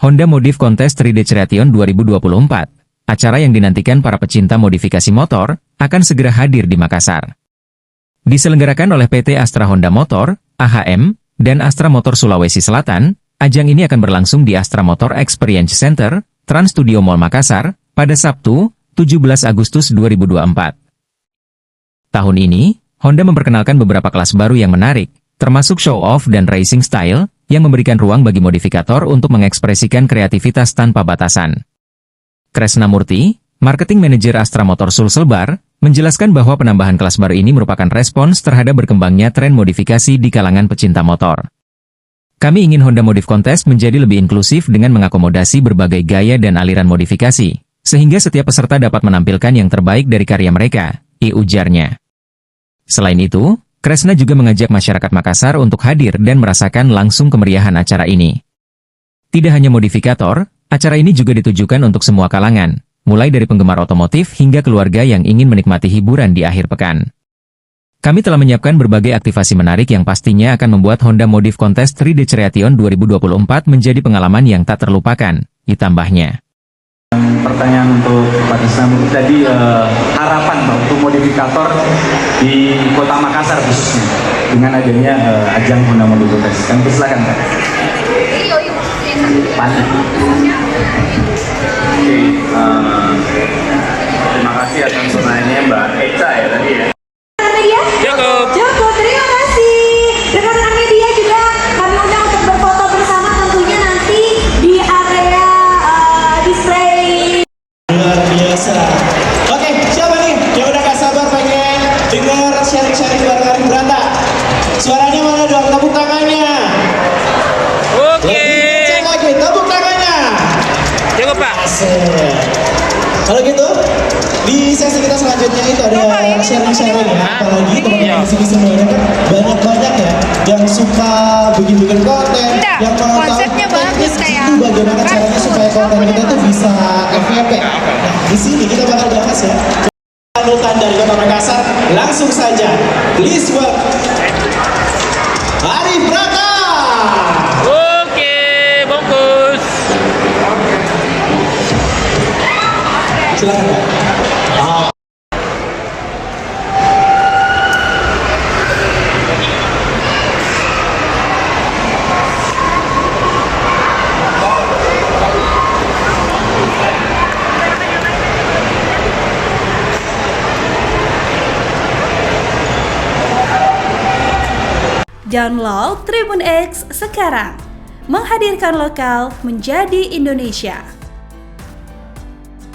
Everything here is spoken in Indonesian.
Honda Modif Kontes 3D Creation 2024, acara yang dinantikan para pecinta modifikasi motor, akan segera hadir di Makassar. Diselenggarakan oleh PT Astra Honda Motor, AHM, dan Astra Motor Sulawesi Selatan, ajang ini akan berlangsung di Astra Motor Experience Center, Trans Studio Mall Makassar, pada Sabtu, 17 Agustus 2024. Tahun ini, Honda memperkenalkan beberapa kelas baru yang menarik, termasuk show-off dan racing style, yang memberikan ruang bagi modifikator untuk mengekspresikan kreativitas tanpa batasan. Kresna Murti, Marketing Manager Astra Motor Sulselbar, menjelaskan bahwa penambahan kelas baru ini merupakan respons terhadap berkembangnya tren modifikasi di kalangan pecinta motor. Kami ingin Honda Modif Kontes menjadi lebih inklusif dengan mengakomodasi berbagai gaya dan aliran modifikasi, sehingga setiap peserta dapat menampilkan yang terbaik dari karya mereka, ujarnya. Selain itu, Kresna juga mengajak masyarakat Makassar untuk hadir dan merasakan langsung kemeriahan acara ini. Tidak hanya modifikator, acara ini juga ditujukan untuk semua kalangan, mulai dari penggemar otomotif hingga keluarga yang ingin menikmati hiburan di akhir pekan. Kami telah menyiapkan berbagai aktivasi menarik yang pastinya akan membuat Honda Modif Kontes 3D Creation 2024 menjadi pengalaman yang tak terlupakan, ditambahnya. Pertanyaan untuk Pak Kresna tadi, harapan untuk modifikator di Kota Makassar khususnya dengan adanya ajang Honda Modif Kontes. Kami silakan Pak. Oke, terima kasih atas pertanyaannya Mbak Eca ya tadi ya. Cukup, terima kasih. Rekan-rekan media juga kami undang untuk berfoto bersama tentunya nanti di area display. Luar biasa. Oke, siapa nih yang udah gak sabar pengen dengar sharing-sharing bareng Arif Brata? Suaranya mana dong? Tepuk tangannya. Oke. Cek lagi, tepuk tangannya. Cukup Pak. Kalau gitu, di sesi kita selanjutnya itu ada sharing-sharing ya. Apalagi teman-teman di sini semuanya kan banyak-banyak ya yang suka bikin-bikin konten, yang mau tahu teknis itu bagaimana caranya supaya konten kita itu bisa FYP. Nah, di sini kita bakal bahas ya. Panutan dari Kota Makassar, langsung saja. Please welcome Arif Brata. Oke, bungkus. Silakan Pak. Download Tribun X sekarang. Menghadirkan lokal menjadi Indonesia.